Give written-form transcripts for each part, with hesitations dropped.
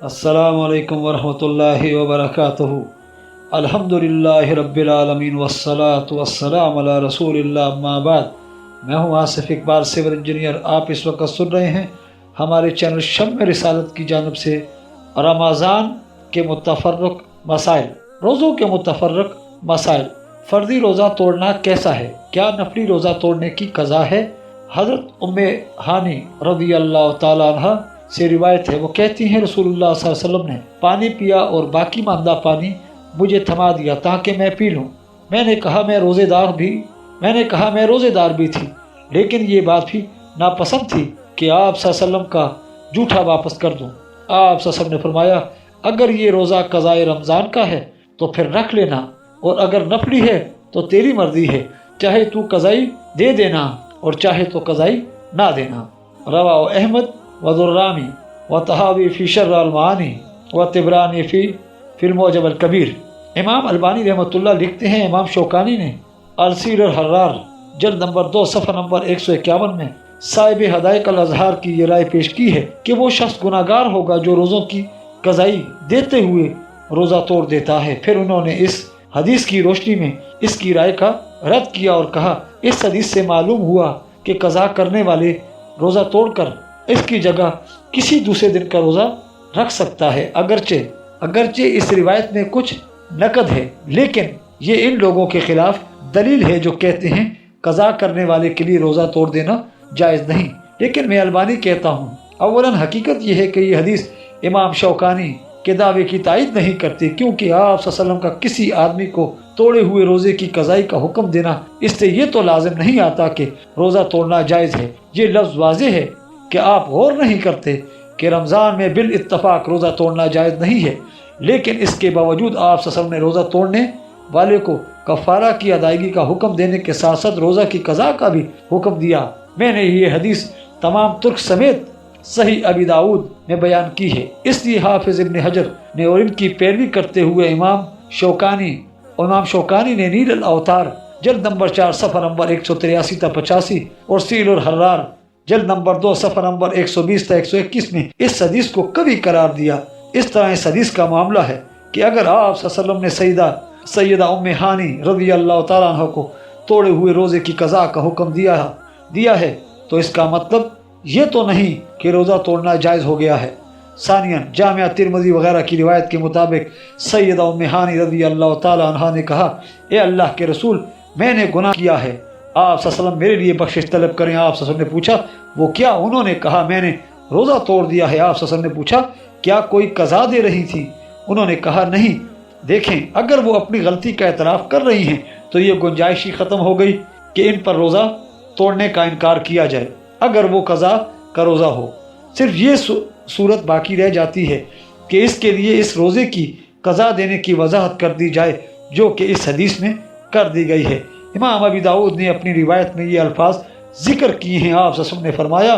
السلام علیکم ورحمۃ اللہ وبرکاتہ۔ الحمدللہ رب العالمین والصلاة والسلام علی رسول اللہ، اما بعد۔ میں ہوں آصف اقبال، سول انجینئر۔ آپ اس وقت سن رہے ہیں ہمارے چینل شمع رسالت کی جانب سے رمضان کے متفرق مسائل، روزوں کے متفرق مسائل۔ فردی روزہ توڑنا کیسا ہے؟ کیا نفلی روزہ توڑنے کی قضا ہے؟ حضرت ام ہانی رضی اللہ تعالیٰ عنہ سے روایت ہے، وہ کہتی ہیں رسول اللہ صلی اللہ علیہ وسلم نے پانی پیا اور باقی ماندہ پانی مجھے تھما دیا تاکہ میں پی لوں۔ میں نے کہا میں روزے دار بھی تھی، لیکن یہ بات بھی ناپسند تھی کہ آپ صلی اللہ علیہ وسلم کا جھوٹا واپس کر دوں۔ آپ صلی اللہ علیہ وسلم نے فرمایا، اگر یہ روزہ قضائے رمضان کا ہے تو پھر رکھ لینا، اور اگر نفلی ہے تو تیری مرضی ہے، چاہے تو قضائی دے دینا اور چاہے تو قضائی نہ دینا۔ رواہ احمد وذرامی وطحاوی فی شرح المعانی وطبرانی فی المعجم الکبیر۔ امام البانی رحمۃ اللہ لکھتے ہیں، امام شوکانی نے السیر الحرار جلد نمبر 2 صفحہ نمبر 151 میں صاحب حدائق الاظہار کی یہ رائے پیش کی ہے کہ وہ شخص گناہ گار ہوگا جو روزوں کی قضائی دیتے ہوئے روزہ توڑ دیتا ہے۔ پھر انہوں نے اس حدیث کی روشنی میں اس کی رائے کا رد کیا اور کہا، اس حدیث سے معلوم ہوا کہ قضا کرنے والے روزہ توڑ کر اس کی جگہ کسی دوسرے دن کا روزہ رکھ سکتا ہے۔ اگرچہ اس روایت میں کچھ نقد ہے، لیکن یہ ان لوگوں کے خلاف دلیل ہے جو کہتے ہیں قضا کرنے والے کے لیے روزہ توڑ دینا جائز نہیں۔ لیکن میں البانی کہتا ہوں، اولاً حقیقت یہ ہے کہ یہ حدیث امام شوکانی کے دعوے کی تائید نہیں کرتی، کیونکہ آپ صلی اللہ علیہ وسلم کا کسی آدمی کو توڑے ہوئے روزے کی قضائی کا حکم دینا، اس سے یہ تو لازم نہیں آتا کہ روزہ توڑنا جائز ہے۔ یہ لفظ واضح ہے کہ آپ غور نہیں کرتے کہ رمضان میں بالاتفاق روزہ توڑنا جائز نہیں ہے، لیکن اس کے باوجود آپ صلی اللہ علیہ وسلم نے روزہ توڑنے والے کو کفارہ کی ادائیگی کا حکم دینے کے ساتھ ساتھ روزہ کی قضا کا بھی حکم دیا۔ میں نے یہ حدیث تمام ترک سمیت صحیح ابی داؤد میں بیان کی ہے، اس لیے حافظ ابن حجر نے اور ان کی پیروی کرتے ہوئے امام شوکانی نے نیل الاوتار جلد نمبر 4 صفحہ نمبر 183 تا 85 اور سیل الحرار جلد نمبر 2 صفحہ نمبر 120 تا 121 میں اس حدیث کو کبھی قرار دیا۔ اس طرح اس حدیث کا معاملہ ہے کہ اگر آپ صلی اللہ علیہ وسلم نے سیدہ ام ہانی رضی اللہ تعالیٰ عنہ کو توڑے ہوئے روزے کی قضا کا حکم دیا ہے تو اس کا مطلب یہ تو نہیں کہ روزہ توڑنا جائز ہو گیا ہے۔ ثانیاً جامعہ ترمذی وغیرہ کی روایت کے مطابق سیدہ ام ہانی رضی اللہ تعالیٰ عنہ نے کہا، اے اللہ کے رسول، میں نے گناہ کیا ہے، آپ صلی اللہ علیہ وسلم میرے لیے بخشش طلب کریں۔ آپ صلی اللہ علیہ وسلم نے پوچھا، وہ کیا؟ انہوں نے کہا، میں نے روزہ توڑ دیا ہے۔ آپ صلی اللہ علیہ وسلم نے پوچھا، کیا کوئی قضا دے رہی تھی؟ انہوں نے کہا، نہیں۔ دیکھیں، اگر وہ اپنی غلطی کا اعتراف کر رہی ہیں تو یہ گنجائش ہی ختم ہو گئی کہ ان پر روزہ توڑنے کا انکار کیا جائے اگر وہ قضا کا روزہ ہو۔ صرف یہ صورت باقی رہ جاتی ہے کہ اس کے لیے اس روزے کی قضا دینے کی وضاحت کر دی جائے جو کہ اس حدیث میں کر دی گئی ہے۔ امام ابی داؤد نے اپنی روایت میں یہ الفاظ ذکر کیے ہیں۔ آپ صلی اللہ علیہ وسلم نے فرمایا،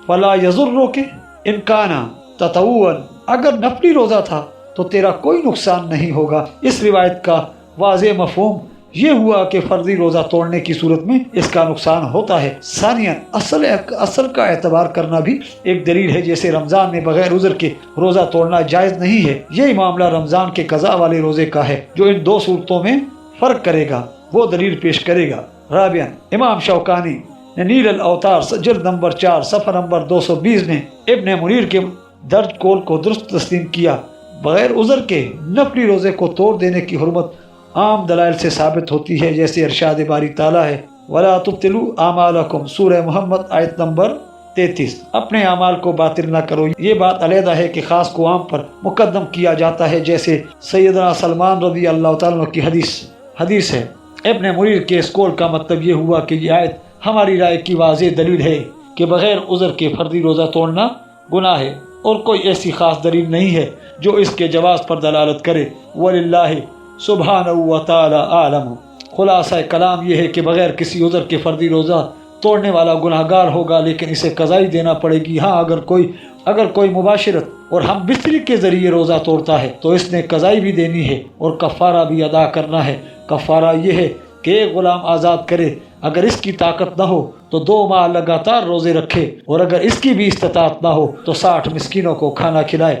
فلا یضرک ان کان تطوعا، اگر نفلی روزہ تھا تو تیرا کوئی نقصان نہیں ہوگا۔ اس روایت کا واضح مفہوم یہ ہوا کہ فرضی روزہ توڑنے کی صورت میں اس کا نقصان ہوتا ہے۔ ثانیاً اصل کا اعتبار کرنا بھی ایک دلیل ہے، جیسے رمضان میں بغیر عذر کے روزہ توڑنا جائز نہیں ہے۔ یہی معاملہ رمضان کے قضا والے روزے کا ہے۔ جو ان دو صورتوں میں فرق کرے گا وہ دلیل پیش کرے گا۔ رابعاً امام شوکانی نے نیل الاوتار جلد نمبر 4 صفحہ نمبر 220 میں ابن منیر کے درج قول کو درست تسلیم کیا۔ بغیر عذر کے نفلی روزے کو توڑ دینے کی حرمت عام دلائل سے ثابت ہوتی ہے، جیسے ارشاد باری تعالیٰ ہے، وَلَا تُبْطِلُوا أَعْمَالَكُمْ سورہ محمد آیت نمبر 33۔ اپنے اعمال کو باطل نہ کرو۔ یہ بات علیحدہ ہے کہ خاص کو عام پر مقدم کیا جاتا ہے، جیسے سیدنا سلمان رضی اللہ تعالیٰ عنہ کی حدیث ہے۔ ابن منیر کے اس قول کا مطلب یہ ہوا کہ یہ آیت ہماری رائے کی واضح دلیل ہے کہ بغیر عذر کے فردی روزہ توڑنا گناہ ہے، اور کوئی ایسی خاص دلیل نہیں ہے جو اس کے جواز پر دلالت کرے۔ وَلِلَّهِ سُبْحَانَهُ وَتَعَالَى أَعْلَمُ۔ خلاصہ کلام یہ ہے کہ بغیر کسی عذر کے فردی روزہ توڑنے والا گناہ گار ہوگا، لیکن اسے قضائی دینا پڑے گی۔ ہاں، اگر کوئی مباشرت اور ہم بستری کے ذریعے روزہ توڑتا ہے تو اس نے قضائی بھی دینی ہے اور کفارہ بھی ادا کرنا ہے۔ کفارہ یہ ہے کہ ایک غلام آزاد کرے، اگر اس کی طاقت نہ ہو تو 2 ماہ لگاتار روزے رکھے، اور اگر اس کی بھی استطاعت نہ ہو تو 60 مسکینوں کو کھانا کھلائے۔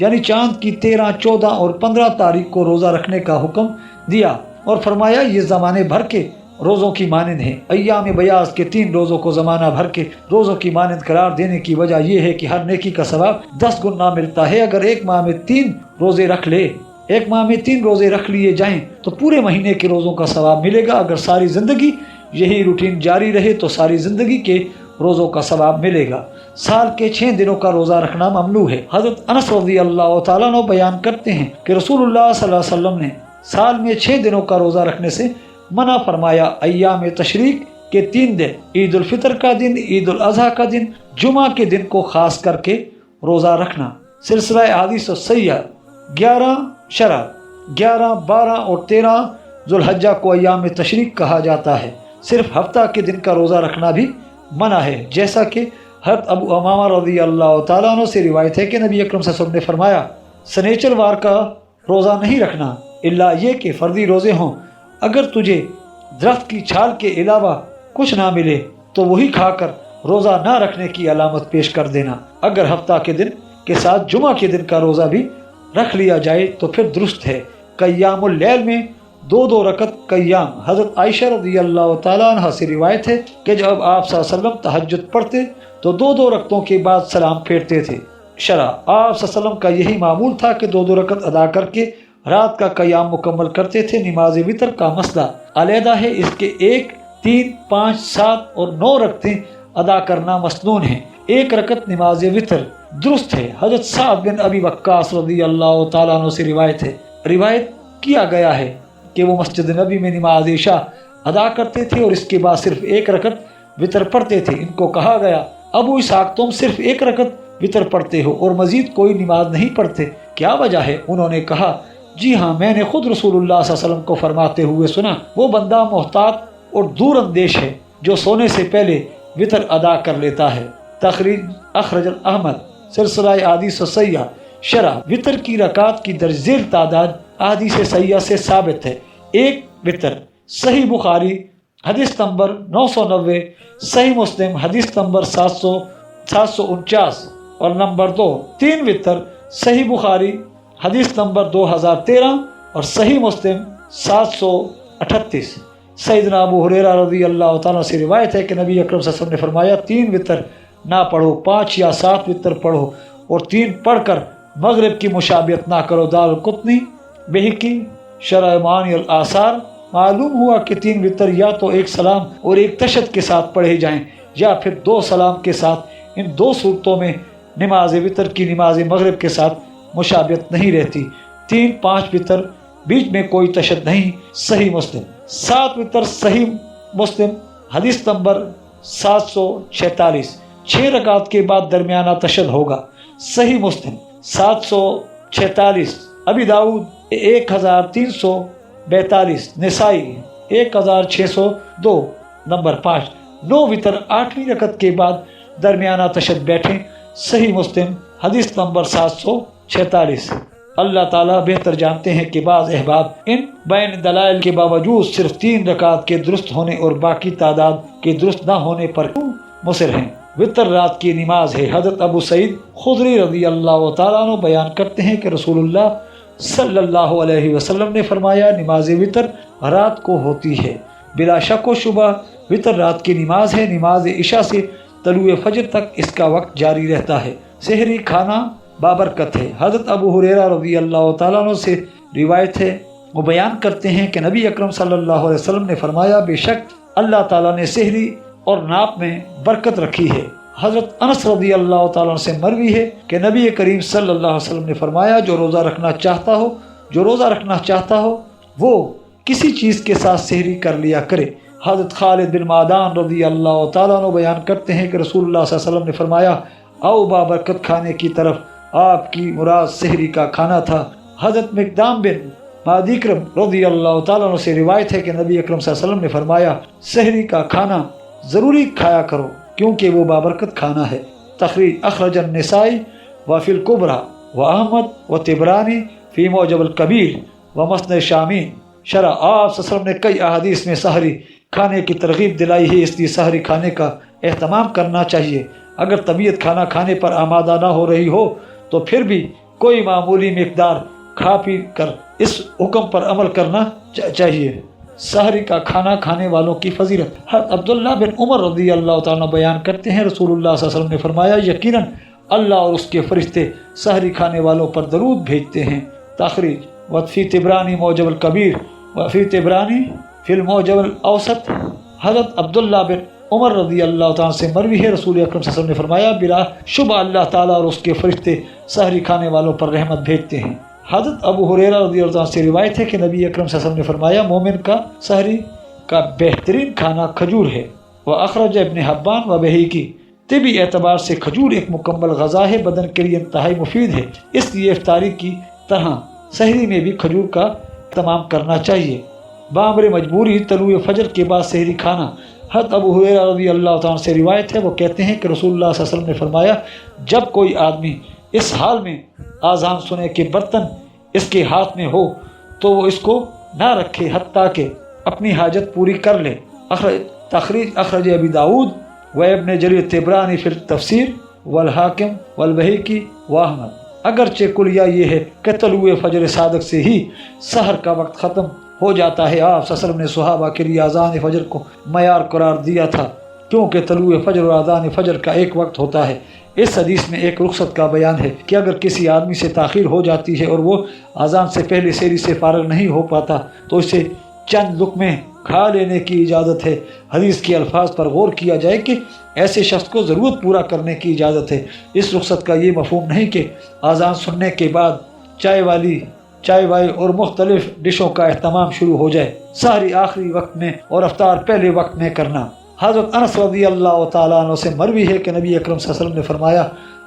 یعنی چاند کی 13، 14 اور 15 تاریخ کو روزہ رکھنے کا حکم دیا اور فرمایا یہ زمانے بھر کے روزوں کی مانند ہیں۔ ایام بیاض کے 3 روزوں کو زمانہ بھر کے روزوں کی مانند قرار دینے کی وجہ یہ ہے کہ ہر نیکی کا ثواب 10 گنا ملتا ہے۔ اگر ایک ماہ میں 3 روزے رکھ لیے جائیں تو پورے مہینے کے روزوں کا ثواب ملے گا۔ اگر ساری زندگی یہی روٹین جاری رہے تو ساری زندگی کے روزوں کا ثواب ملے گا۔ سال کے 6 دنوں کا روزہ رکھنا ممنوع ہے۔ حضرت انس رضی اللہ تعالیٰ عنہ بیان کرتے ہیں کہ رسول اللہ صلی اللہ علیہ وسلم نے سال میں 6 دنوں کا روزہ رکھنے سے منع فرمایا۔ ایام تشریق کے 3 دن، عید الفطر کا دن، عید الاضحیٰ کا دن، جمعہ کے دن کو خاص کر کے روزہ رکھنا۔ سلسلہ احادیث الصحیحہ 11 شرح 11، 12 اور 13 ذوالحجہ کو ایام تشریق کہا جاتا ہے۔ صرف ہفتہ کے دن کا روزہ رکھنا بھی منع ہے، جیسا کہ حضرت ابو امامہ رضی اللہ تعالیٰ عنہ سے روایت ہے کہ نبی اکرم صلی اللہ علیہ وسلم نے فرمایا سنیچر وار کا روزہ نہیں رکھنا الا یہ کہ فردی روزے ہوں۔ اگر تجھے درخت کی چھال کے علاوہ کچھ نہ ملے تو وہی کھا کر روزہ نہ رکھنے کی علامت پیش کر دینا۔ اگر ہفتہ کے دن کے ساتھ جمعہ کے دن کا روزہ بھی رکھ لیا جائے تو پھر درست ہے۔ قیام اللیل میں 2 رکعت قیام۔ حضرت عائشہ رضی اللہ تعالیٰ عنہ سے روایت ہے کہ جب آپ صلی اللہ علیہ وسلم تہجد پڑھتے تو 2 رکعتوں کے بعد سلام پھیرتے تھے۔ شرح آپ صلی اللہ علیہ وسلم کا یہی معمول تھا کہ 2 رکعت ادا کر کے رات کا قیام مکمل کرتے تھے۔ نماز وتر کا مسئلہ علیحدہ ہے، اس کے 1، 3، 5، 7 اور 9 رکعتیں ادا کرنا مسنون ہے۔ 1 رکعت نماز وتر درست ہے۔ حضرت سعد بن ابی وقاص رضی اللہ تعالیٰ عنہ سے روایت کیا گیا ہے کہ وہ مسجد نبی میں نماز عشاء ادا کرتے تھے اور اس کے بعد صرف 1 رکعت وتر پڑھتے تھے۔ ان کو کہا گیا ابو اسحاق تم صرف 1 رکعت وتر پڑھتے ہو اور مزید کوئی نماز نہیں پڑھتے، کیا وجہ ہے؟ انہوں نے کہا جی ہاں، میں نے خود رسول اللہ صلی اللہ علیہ وسلم کو فرماتے ہوئے سنا، وہ بندہ محتاط اور دور اندیش ہے جو سونے سے پہلے وتر ادا کر لیتا ہے۔ تخریج اخرج احمد سلسلہ احادیث الصحیحہ شرح وتر کی رکعات کی درج ذیل تعداد احادیث صحیحہ سے ثابت ہے۔ 1 وتر صحیح بخاری حدیث نمبر 990، صحیح مسلم حدیث نمبر 749 اور نمبر 2۔ 3 وتر صحیح بخاری حدیث نمبر 2013 اور صحیح مسلم 738۔ سیدنا ابو ہریرہ رضی اللہ تعالیٰ سے روایت ہے کہ نبی اکرم صلی اللہ علیہ وسلم نے فرمایا 3 وتر نہ پڑھو، 5 یا 7 وتر پڑھو اور 3 پڑھ کر مغرب کی مشابہت نہ کرو۔ دارالقطنی بہقی شرح معانی الاثار۔ معلوم ہوا کہ 3 وتر یا تو 1 سلام اور 1 تشہد کے ساتھ پڑھے جائیں یا پھر 2 سلام کے ساتھ۔ ان 2 صورتوں میں نماز وتر کی نماز مغرب کے ساتھ مشابہت نہیں رہتی۔ 3، 5 وتر بیچ میں کوئی تشہد نہیں۔ صحیح مسلم 7 وتر صحیح مسلم حدیث نمبر 746۔ 6 رکعات کے بعد درمیانہ تشہد ہوگا۔ صحیح مسلم 746۔ ابی داؤد 1342۔ نسائی 1602۔ نمبر 5۔ 9 وتر 8ویں رکعت کے بعد درمیانہ تشہد بیٹھیں۔ صحیح مسلم حدیث نمبر 746۔ اللہ تعالیٰ بہتر جانتے ہیں کہ بعض احباب ان بین دلائل کے باوجود صرف 3 رکعات کے درست ہونے اور باقی تعداد کے درست نہ ہونے پر کیوں مصر ہیں۔ وتر رات کی نماز ہے۔ حضرت ابو سعید خدری رضی اللہ تعالیٰ عنہ بیان کرتے ہیں کہ رسول اللہ صلی اللہ علیہ وسلم نے فرمایا نماز وتر رات کو ہوتی ہے، بلا شک و شبہ وتر رات کی نماز ہے۔ نماز عشاء سے طلوع فجر تک اس کا وقت جاری رہتا ہے۔ سحری کھانا بابرکت ہے۔ حضرت ابو ہریرہ رضی اللہ تعالیٰ عنہ سے روایت ہے، وہ بیان کرتے ہیں کہ نبی اکرم صلی اللہ علیہ وسلم نے فرمایا بے شک اللہ تعالیٰ نے سحری اور ناپ میں برکت رکھی ہے۔ حضرت انس رضی اللہ تعالیٰ عنہ سے مروی ہے کہ نبی کریم صلی اللہ علیہ وسلم نے فرمایا جو روزہ رکھنا چاہتا ہو وہ کسی چیز کے ساتھ سحری کر لیا کرے۔ حضرت خالد بن معدان رضی اللہ تعالیٰ عنہ بیان کرتے ہیں کہ رسول اللہ صلی اللہ علیہ وسلم نے فرمایا او بابرکت کھانے کی طرف، آپ کی مراد سحری کا کھانا تھا۔ حضرت مقدام بن معدی کرم رضی اللہ تعالیٰ عنہ سے روایت ہے کہ نبی اکرم صلی اللہ علیہ وسلم نے فرمایا سحری کا کھانا ضروری کھایا کرو کیونکہ وہ بابرکت کھانا ہے۔ تخریج اخرج النسائی وفی الکبریٰ و احمد و طبرانی فی معجم الکبیر و مسند شامین۔ شرح آپ صلی اللہ علیہ وسلم نے کئی احادیث میں سحری کھانے کی ترغیب دلائی ہے، اس لیے سحری کھانے کا اہتمام کرنا چاہیے۔ اگر طبیعت کھانا کھانے پر آمادہ نہ ہو رہی ہو تو پھر بھی کوئی معمولی مقدار کھا پی کر اس حکم پر عمل کرنا چاہیے۔ سحری کا کھانا کھانے والوں کی فضیلت۔ حضرت عبداللہ بن عمر رضی اللہ تعالیٰ بیان کرتے ہیں رسول اللہ صلی اللہ علیہ وسلم نے فرمایا یقیناً اللہ اور اس کے فرشتے سحری کھانے والوں پر درود بھیجتے ہیں۔ تخریج وفی طبرانی معجم الکبیر وفی طبرانی فی المعجم الاوسط۔ حضرت عبداللہ بن عمر رضی اللہ تعالیٰ سے مروی ہے رسول اکرم صلی اللہ علیہ وسلم نے فرمایا بلا شبہ اللہ تعالیٰ اور اس کے فرشتے سحری کھانے والوں پر رحمت بھیجتے ہیں۔ حضرت ابو ہریرہ رضی اللہ عنہ سے روایت ہے کہ نبی اکرم صلی اللہ علیہ وسلم نے فرمایا مومن کا سحری کا بہترین کھانا کھجور ہے۔ وہ اخرج ابن حبان و بہیقی۔ طبی اعتبار سے کھجور ایک مکمل غذا ہے، بدن کے لیے انتہائی مفید ہے، اس لیے افطاری کی طرح سحری میں بھی کھجور کا اہتمام کرنا چاہیے۔ بامر مجبوری طلوع فجر کے بعد سحری کھانا۔ حضرت ابو ہریرہ رضی اللہ تعالیٰ سے روایت ہے، وہ کہتے ہیں کہ رسول اللہ صلی اللہ علیہ وسلم نے فرمایا جب کوئی آدمی اس حال میں آذان سنے کہ برتن اس کے ہاتھ میں ہو تو وہ اس کو نہ رکھے حتیٰ کہ اپنی حاجت پوری کر لے۔ تخریج اخرج ابی داود و ابن جریر طبرانی فی التفسیر والحاکم والبہیقی واحمد۔ اگرچہ کلیہ یہ ہے کہ طلوع فجر صادق سے ہی سحر کا وقت ختم ہو جاتا ہے، آپ صلی اللہ علیہ وسلم نے صحابہ کے لیے اذان فجر کو معیار قرار دیا تھا کیونکہ طلوع فجر اور اذان فجر کا ایک وقت ہوتا ہے۔ اس حدیث میں ایک رخصت کا بیان ہے کہ اگر کسی آدمی سے تاخیر ہو جاتی ہے اور وہ اذان سے پہلے سحری سے فارغ نہیں ہو پاتا تو اسے چند لقمے کھا لینے کی اجازت ہے۔ حدیث کے الفاظ پر غور کیا جائے کہ ایسے شخص کو ضرورت پورا کرنے کی اجازت ہے۔ اس رخصت کا یہ مفہوم نہیں کہ اذان سننے کے بعد چائے وائے اور مختلف ڈشوں کا اہتمام شروع ہو جائے۔ سحری آخری وقت میں اور افطار پہلے وقت میں کرنا۔ حضرت انس رضی اللہ تعالیٰ عنہ سے مروی ہے کہ نبی اکرم صلی اللہ علیہ وسلم نے فرمایا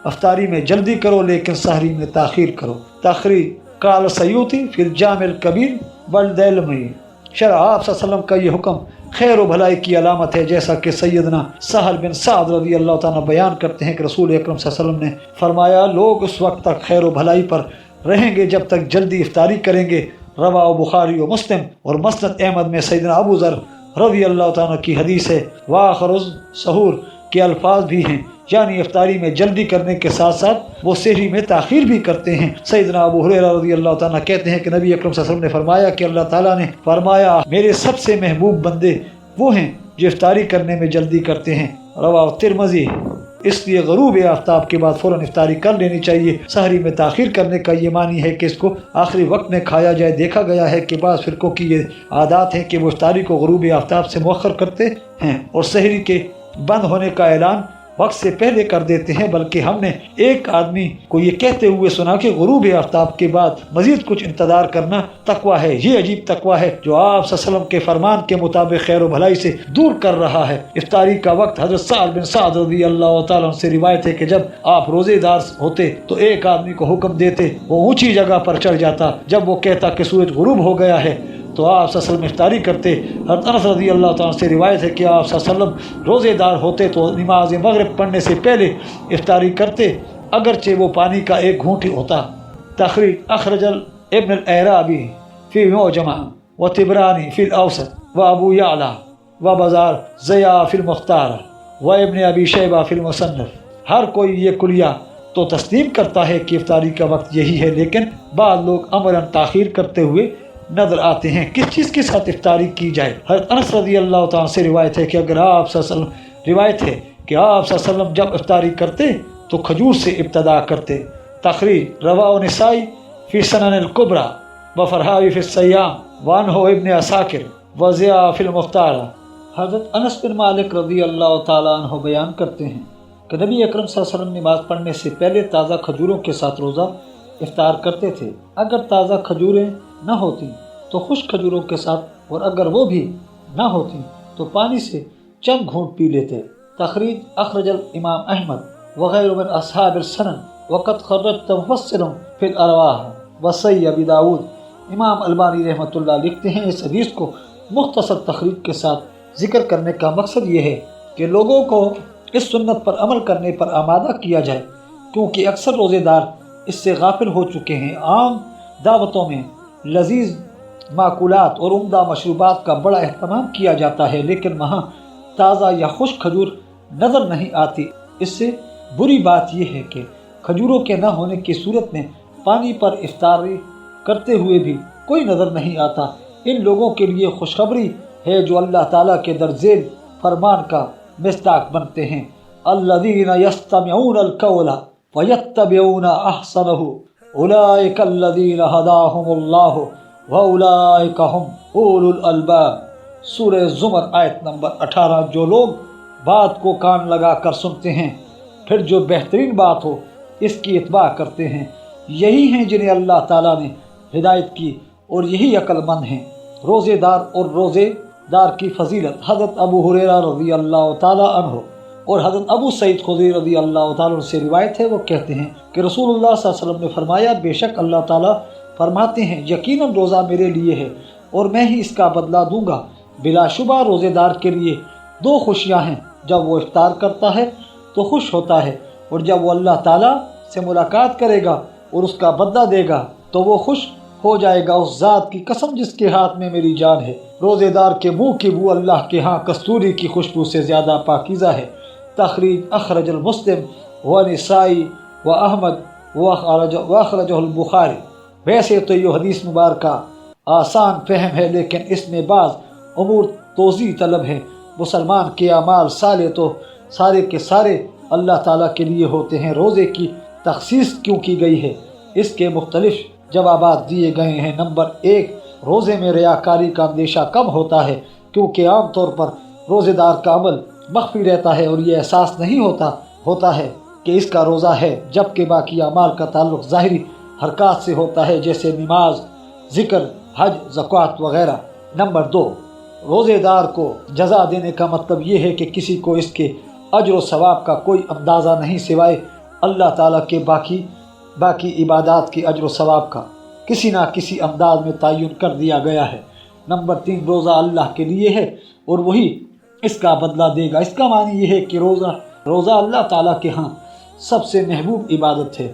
افطاری میں جلدی کرو لیکن سحری میں تاخیر کرو۔ تخریج قال سیوطی فی الجامع الکبیر والدیلمی۔ شرع آپ صلی اللہ علیہ وسلم کا یہ حکم خیر و بھلائی کی علامت ہے، جیسا کہ سیدنا سہل بن سعد رضی اللہ تعالیٰ بیان کرتے ہیں کہ رسول اکرم صلی اللہ علیہ وسلم نے فرمایا لوگ اس وقت تک خیر و بھلائی پر رہیں گے جب تک جلدی افطاری کریں گے۔ رواہ بخاری و مسلم اور مسند احمد میں سیدنا ابو ذر رضی اللہ تعالیٰ کی حدیث ہے وآخر السحور کے الفاظ بھی ہیں، یعنی افطاری میں جلدی کرنے کے ساتھ ساتھ وہ سحری میں تاخیر بھی کرتے ہیں۔ سیدنا ابو ہریرہ رضی اللہ تعالیٰ کہتے ہیں کہ نبی اکرم صلی اللہ علیہ وسلم نے فرمایا کہ اللہ تعالیٰ نے فرمایا میرے سب سے محبوب بندے وہ ہیں جو افطاری کرنے میں جلدی کرتے ہیں۔ رواہ ترمذی۔ اس لیے غروب آفتاب کے بعد فوراً افطاری کر لینی چاہیے۔ سحری میں تاخیر کرنے کا یہ معنی ہے کہ اس کو آخری وقت میں کھایا جائے۔ دیکھا گیا ہے کہ بعض فرقوں کی یہ عادات ہے کہ وہ افطاری کو غروب آفتاب سے مؤخر کرتے ہیں اور سحری کے بند ہونے کا اعلان وقت سے پہلے کر دیتے ہیں، بلکہ ہم نے ایک آدمی کو یہ کہتے ہوئے سنا کہ غروب آفتاب کے بعد مزید کچھ انتظار کرنا تقویٰ ہے۔ یہ عجیب تقویٰ ہے جو آپ صلی اللہ علیہ وسلم کے فرمان کے مطابق خیر و بھلائی سے دور کر رہا ہے۔ افطاری کا وقت حضرت سعد بن سعد رضی اللہ تعالیٰ عنہ سے روایت ہے کہ جب آپ روزے دار ہوتے تو ایک آدمی کو حکم دیتے، وہ اونچی جگہ پر چڑھ جاتا، جب وہ کہتا کہ سورج غروب ہو گیا ہے تو آپ صلی اللہ علیہ وسلم افطاری کرتے۔ حضرت انس رضی اللہ تعالیٰ سے روایت ہے کہ آپ صلی اللہ علیہ وسلم روزے دار ہوتے تو نماز مغرب پڑھنے سے پہلے افطاری کرتے، اگرچہ وہ پانی کا ایک گھونٹ ہوتا۔ تخریج اخرج ابن الاعرابی فی معجمہ و طبرانی فی الاوسط و ابو یعلا و بازار ضیاء فی المختار و ابن ابی شیبہ فی المصنف۔ ہر کوئی یہ کلیہ تو تسلیم کرتا ہے کہ افطاری کا وقت یہی ہے، لیکن بعض لوگ امراً تاخیر کرتے ہوئے نظر آتے ہیں۔ کس چیز کے ساتھ افطاری کی جائے؟ حضرت انس رضی اللہ تعالیٰ سے روایت ہے کہ اگر آپ صلی اللہ علیہ وسلم روایت ہے کہ آپ صلی اللہ علیہ وسلم جب افطاری کرتے تو کھجور سے ابتدا کرتے۔ تخریج رواہ نسائی فی سنن الکبریٰ و فرحاوی فی الصیام وعنہ ابن عساکر و ضیاء فی المختار۔ حضرت انس بن مالک رضی اللہ تعالیٰ عنہ بیان کرتے ہیں کہ نبی اکرم صلی اللہ علیہ وسلم نماز پڑھنے سے پہلے تازہ کھجوروں کے ساتھ روزہ افطار کرتے تھے۔ اگر تازہ کھجوریں نہ ہوتی تو خشک کھجوروں کے ساتھ، اور اگر وہ بھی نہ ہوتی تو پانی سے چند گھونٹ پی لیتے۔ تخریج اخرج الامام احمد وغیر من اصحاب السنن وقد خرجت مفصل فی الارواح وصحیح ابی داود۔ امام البانی رحمۃ اللہ لکھتے ہیں اس حدیث کو مختصر تخریج کے ساتھ ذکر کرنے کا مقصد یہ ہے کہ لوگوں کو اس سنت پر عمل کرنے پر آمادہ کیا جائے، کیونکہ اکثر روزے دار اس سے غافل ہو چکے ہیں۔ عام دعوتوں میں لذیذ ماکولات اور عمدہ مشروبات کا بڑا اہتمام کیا جاتا ہے، لیکن وہاں تازہ یا خشک کھجور نظر نہیں آتی۔ اس سے بری بات یہ ہے کہ کھجوروں کے نہ ہونے کی صورت میں پانی پر افطاری کرتے ہوئے بھی کوئی نظر نہیں آتا۔ ان لوگوں کے لیے خوشخبری ہے جو اللہ تعالیٰ کے درذیل فرمان کا مصداق بنتے ہیں۔ الذین یستمعون القول فیتبعون احسنہ اولئک الذین ھداھم اللہ واولئک ھم اولو الالباب۔ سورہ زمر آیت نمبر 18۔ جو لوگ بات کو کان لگا کر سنتے ہیں پھر جو بہترین بات ہو اس کی اتباع کرتے ہیں، یہی ہیں جنہیں اللہ تعالیٰ نے ہدایت کی اور یہی عقل مند ہیں۔ روزے دار اور روزے دار کی فضیلت۔ حضرت ابو ہریرہ رضی اللہ تعالیٰ عنہ اور حضرت ابو سعید خدری رضی اللہ تعالیٰ عنہ سے روایت ہے، وہ کہتے ہیں کہ رسول اللہ صلی اللہ علیہ وسلم نے فرمایا، بے شک اللہ تعالیٰ فرماتے ہیں یقیناً روزہ میرے لیے ہے اور میں ہی اس کا بدلہ دوں گا۔ بلا شبہ روزے دار کے لیے دو خوشیاں ہیں، جب وہ افطار کرتا ہے تو خوش ہوتا ہے، اور جب وہ اللہ تعالیٰ سے ملاقات کرے گا اور اس کا بدلہ دے گا تو وہ خوش ہو جائے گا۔ اس ذات کی قسم جس کے ہاتھ میں میری جان ہے، روزے دار کے منہ کی بو اللہ کے ہاں کستوری کی خوشبو سے زیادہ پاکیزہ ہے۔ تخریج اخرج المسلم و نسائی و احمد واخرجہ البخاری۔ ویسے تو یہ حدیث مبارکہ آسان فہم ہے، لیکن اس میں بعض امور توضیح طلب ہے۔ مسلمان کے اعمال صالح تو سارے کے سارے اللہ تعالیٰ کے لیے ہوتے ہیں۔ روزے کی تخصیص کیوں کی گئی ہے، اس کے مختلف جوابات دیے گئے ہیں۔ نمبر 1، روزے میں ریاکاری کا اندیشہ کم ہوتا ہے، کیونکہ عام طور پر روزے دار کا عمل مخفی رہتا ہے اور یہ احساس نہیں ہوتا ہے کہ اس کا روزہ ہے، جبکہ باقی اعمال کا تعلق ظاہری حرکات سے ہوتا ہے، جیسے نماز، ذکر، حج، زکوٰۃ وغیرہ۔ نمبر 2، روزے دار کو جزا دینے کا مطلب یہ ہے کہ کسی کو اس کے اجر و ثواب کا کوئی اندازہ نہیں سوائے اللہ تعالیٰ کے باقی عبادات کے اجر و ثواب کا کسی نہ کسی انداز میں تعین کر دیا گیا ہے۔ نمبر 3، روزہ اللہ کے لیے ہے اور وہی اس کا بدلہ دے گا۔ اس کا معنی یہ ہے کہ روزہ اللہ تعالیٰ کے ہاں سب سے محبوب عبادت ہے۔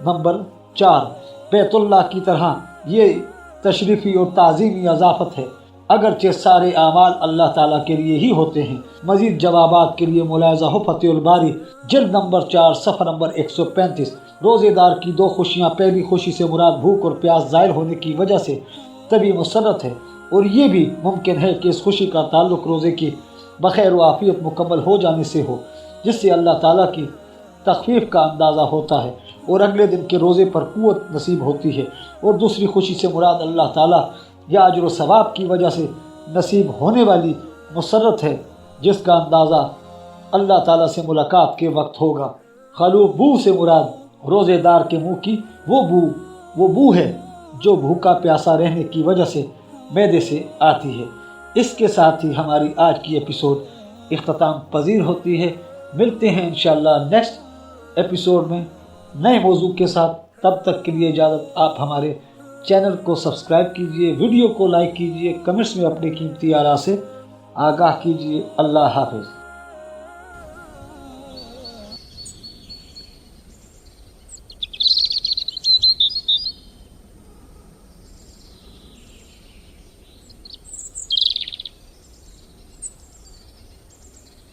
نمبر 4، بیت اللہ کی طرح یہ تشریفی اور تعظیمی اضافت ہے، اگرچہ سارے اعمال اللہ تعالیٰ کے لیے ہی ہوتے ہیں۔ مزید جوابات کے لیے ملاحظہ ہو فتح الباری جلد نمبر 4 صفحہ نمبر 135۔ روزے دار کی دو خوشیاں، پہلی خوشی سے مراد بھوک اور پیاس ظاہر ہونے کی وجہ سے طبی مسرت ہے، اور یہ بھی ممکن ہے کہ اس خوشی کا تعلق روزے کی بخیر و عافیت مکمل ہو جانے سے ہو، جس سے اللہ تعالیٰ کی تخفیف کا اندازہ ہوتا ہے اور اگلے دن کے روزے پر قوت نصیب ہوتی ہے۔ اور دوسری خوشی سے مراد اللہ تعالیٰ یا اجر و ثواب کی وجہ سے نصیب ہونے والی مسرت ہے، جس کا اندازہ اللہ تعالیٰ سے ملاقات کے وقت ہوگا۔ خلوف بو سے مراد روزے دار کے منہ کی وہ بو ہے جو بھوکا پیاسا رہنے کی وجہ سے معدے سے آتی ہے۔ اس کے ساتھ ہی ہماری آج کی ایپیسوڈ اختتام پذیر ہوتی ہے۔ ملتے ہیں انشاءاللہ نیکسٹ ایپیسوڈ میں نئے موضوع کے ساتھ۔ تب تک کے لیے اجازت، آپ ہمارے چینل کو سبسکرائب کیجئے، ویڈیو کو لائک کیجئے، کمنٹس میں اپنے قیمتی آراء سے آگاہ کیجئے۔ اللہ حافظ۔